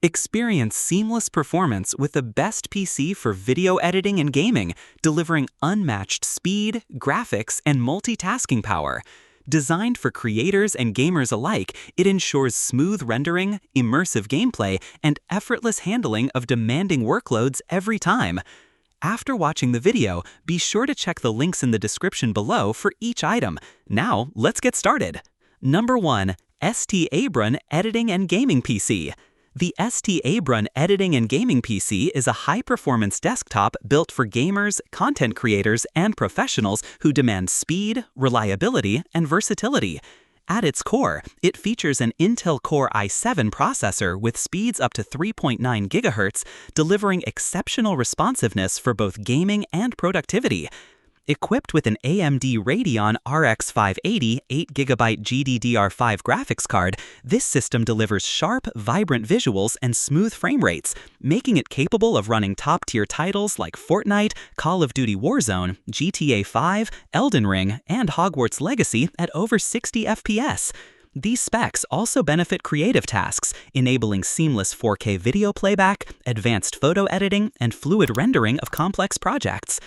Experience seamless performance with the best PC for video editing and gaming, delivering unmatched speed, graphics, and multitasking power. Designed for creators and gamers alike, it ensures smooth rendering, immersive gameplay, and effortless handling of demanding workloads every time. After watching the video, be sure to check the links in the description below for each item. Now, let's get started. Number 1. STGAubron Editing and Gaming PC. The STGAubron Editing and Gaming PC is a high-performance desktop built for gamers, content creators, and professionals who demand speed, reliability, and versatility. At its core, it features an Intel Core i7 processor with speeds up to 3.9 GHz, delivering exceptional responsiveness for both gaming and productivity. Equipped with an AMD Radeon RX 580 8GB GDDR5 graphics card, this system delivers sharp, vibrant visuals and smooth frame rates, making it capable of running top-tier titles like Fortnite, Call of Duty Warzone, GTA 5, Elden Ring, and Hogwarts Legacy at over 60 FPS. These specs also benefit creative tasks, enabling seamless 4K video playback, advanced photo editing, and fluid rendering of complex projects.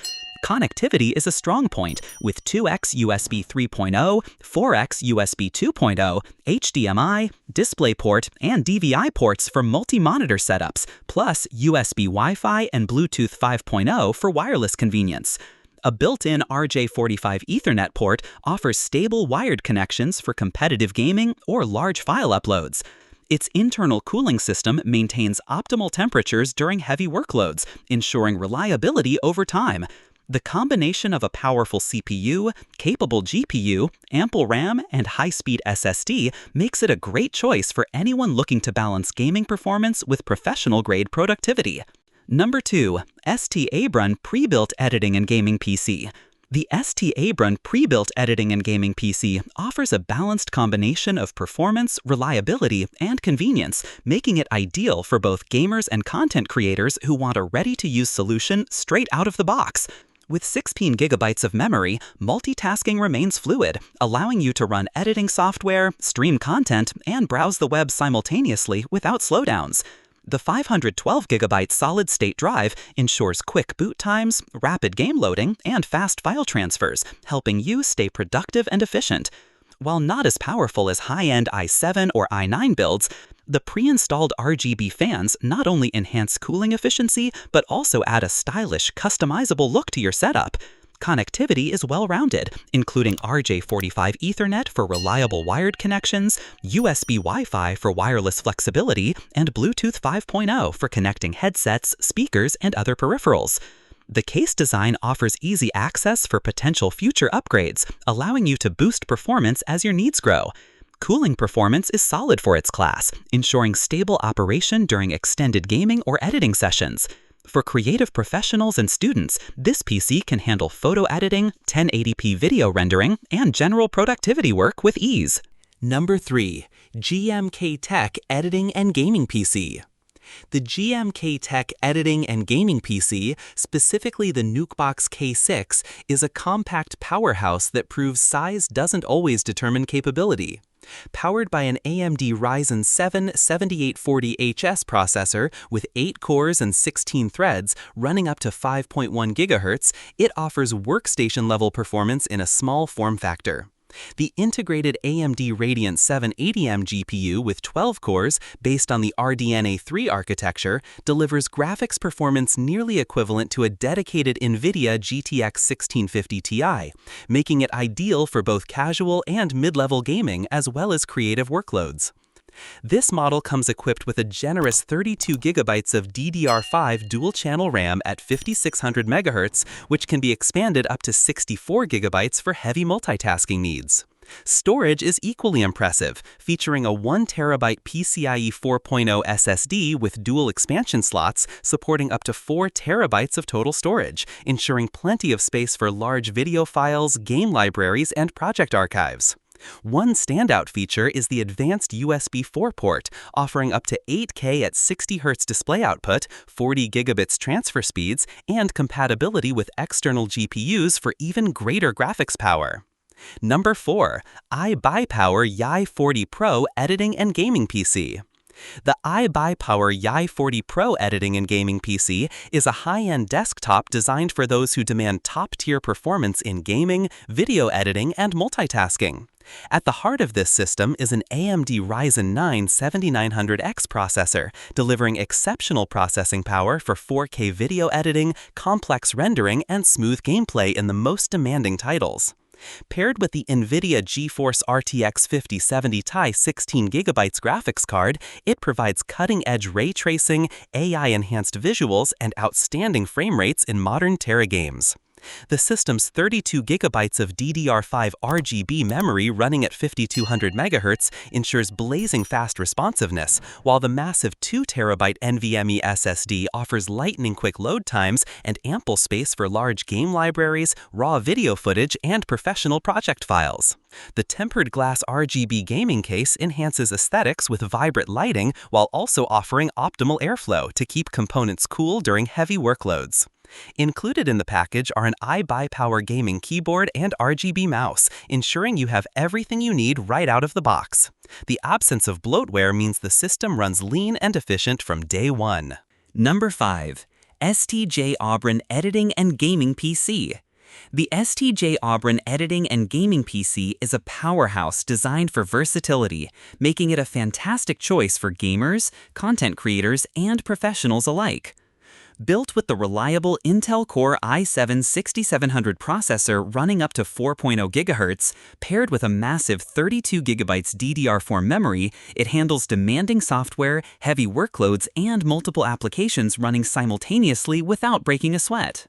Connectivity is a strong point, with 2x USB 3.0, 4x USB 2.0, HDMI, DisplayPort, and DVI ports for multi-monitor setups, plus USB Wi-Fi and Bluetooth 5.0 for wireless convenience. A built-in RJ45 Ethernet port offers stable wired connections for competitive gaming or large file uploads. Its internal cooling system maintains optimal temperatures during heavy workloads, ensuring reliability over time. The combination of a powerful CPU, capable GPU, ample RAM, and high-speed SSD makes it a great choice for anyone looking to balance gaming performance with professional-grade productivity. Number 2. STGAubron Prebuilt Editing and Gaming PC. The STGAubron Prebuilt Editing and Gaming PC offers a balanced combination of performance, reliability, and convenience, making it ideal for both gamers and content creators who want a ready-to-use solution straight out of the box. With 16 GB of memory, multitasking remains fluid, allowing you to run editing software, stream content, and browse the web simultaneously without slowdowns. The 512 GB solid-state drive ensures quick boot times, rapid game loading, and fast file transfers, helping you stay productive and efficient. While not as powerful as high-end i7 or i9 builds, the pre-installed RGB fans not only enhance cooling efficiency, but also add a stylish, customizable look to your setup. Connectivity is well-rounded, including RJ45 Ethernet for reliable wired connections, USB Wi-Fi for wireless flexibility, and Bluetooth 5.0 for connecting headsets, speakers, and other peripherals. The case design offers easy access for potential future upgrades, allowing you to boost performance as your needs grow. Cooling performance is solid for its class, ensuring stable operation during extended gaming or editing sessions. For creative professionals and students, this PC can handle photo editing, 1080p video rendering, and general productivity work with ease. Number 3. GMKtec Editing and Gaming PC. The GMKtec Editing and Gaming PC, specifically the Nukebox K6, is a compact powerhouse that proves size doesn't always determine capability. Powered by an AMD Ryzen 7 7840HS processor with 8 cores and 16 threads running up to 5.1 GHz, it offers workstation-level performance in a small form factor. The integrated AMD Radeon 780M GPU with 12 cores, based on the RDNA 3 architecture, delivers graphics performance nearly equivalent to a dedicated NVIDIA GTX 1650 Ti, making it ideal for both casual and mid-level gaming as well as creative workloads. This model comes equipped with a generous 32 GB of DDR5 dual-channel RAM at 5600 MHz, which can be expanded up to 64 GB for heavy multitasking needs. Storage is equally impressive, featuring a 1 TB PCIe 4.0 SSD with dual expansion slots supporting up to 4 TB of total storage, ensuring plenty of space for large video files, game libraries, and project archives. One standout feature is the advanced USB 4 port, offering up to 8K at 60 Hz display output, 40 gigabits transfer speeds, and compatibility with external GPUs for even greater graphics power. Number 4. iBUYPOWER Yai 40 Pro Editing and Gaming PC. The iBUYPOWER i40 Pro editing and gaming PC is a high-end desktop designed for those who demand top-tier performance in gaming, video editing, and multitasking. At the heart of this system is an AMD Ryzen 9 7900X processor, delivering exceptional processing power for 4K video editing, complex rendering, and smooth gameplay in the most demanding titles. Paired with the NVIDIA GeForce RTX 5070 Ti 16GB graphics card, it provides cutting-edge ray tracing, AI-enhanced visuals, and outstanding frame rates in modern Terra games. The system's 32GB of DDR5 RGB memory running at 5200 MHz ensures blazing fast responsiveness, while the massive 2TB NVMe SSD offers lightning-quick load times and ample space for large game libraries, raw video footage, and professional project files. The tempered glass RGB gaming case enhances aesthetics with vibrant lighting while also offering optimal airflow to keep components cool during heavy workloads. Included in the package are an iBUYPOWER gaming keyboard and RGB mouse, ensuring you have everything you need right out of the box. The absence of bloatware means the system runs lean and efficient from day one. Number 5. STGAubron Editing and Gaming PC. The STGAubron Editing and Gaming PC is a powerhouse designed for versatility, making it a fantastic choice for gamers, content creators, and professionals alike. Built with the reliable Intel Core i7-6700 processor running up to 4.0 GHz, paired with a massive 32GB DDR4 memory, it handles demanding software, heavy workloads, and multiple applications running simultaneously without breaking a sweat.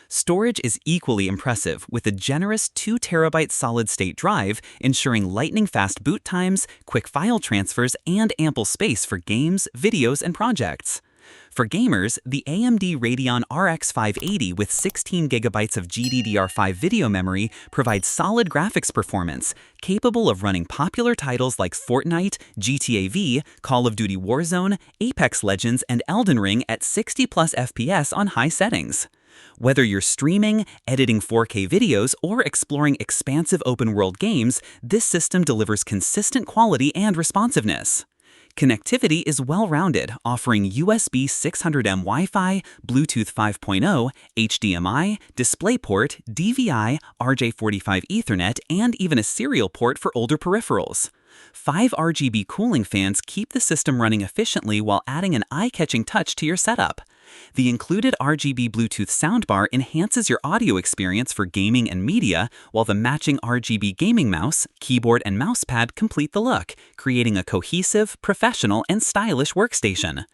Storage is equally impressive, with a generous 2TB solid-state drive, ensuring lightning-fast boot times, quick file transfers, and ample space for games, videos, and projects. For gamers, the AMD Radeon RX 580 with 16GB of GDDR5 video memory provides solid graphics performance, capable of running popular titles like Fortnite, GTA V, Call of Duty Warzone, Apex Legends, and Elden Ring at 60+ FPS on high settings. Whether you're streaming, editing 4K videos, or exploring expansive open-world games, this system delivers consistent quality and responsiveness. Connectivity is well-rounded, offering USB 600M Wi-Fi, Bluetooth 5.0, HDMI, DisplayPort, DVI, RJ45 Ethernet, and even a serial port for older peripherals. 5 RGB cooling fans keep the system running efficiently while adding an eye-catching touch to your setup. The included RGB Bluetooth soundbar enhances your audio experience for gaming and media, while the matching RGB gaming mouse, keyboard, and mousepad complete the look, creating a cohesive, professional, and stylish workstation.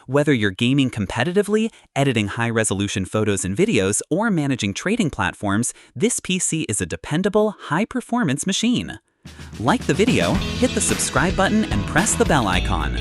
Whether you're gaming competitively, editing high-resolution photos and videos, or managing trading platforms, this PC is a dependable, high-performance machine. Like the video, hit the subscribe button, and press the bell icon.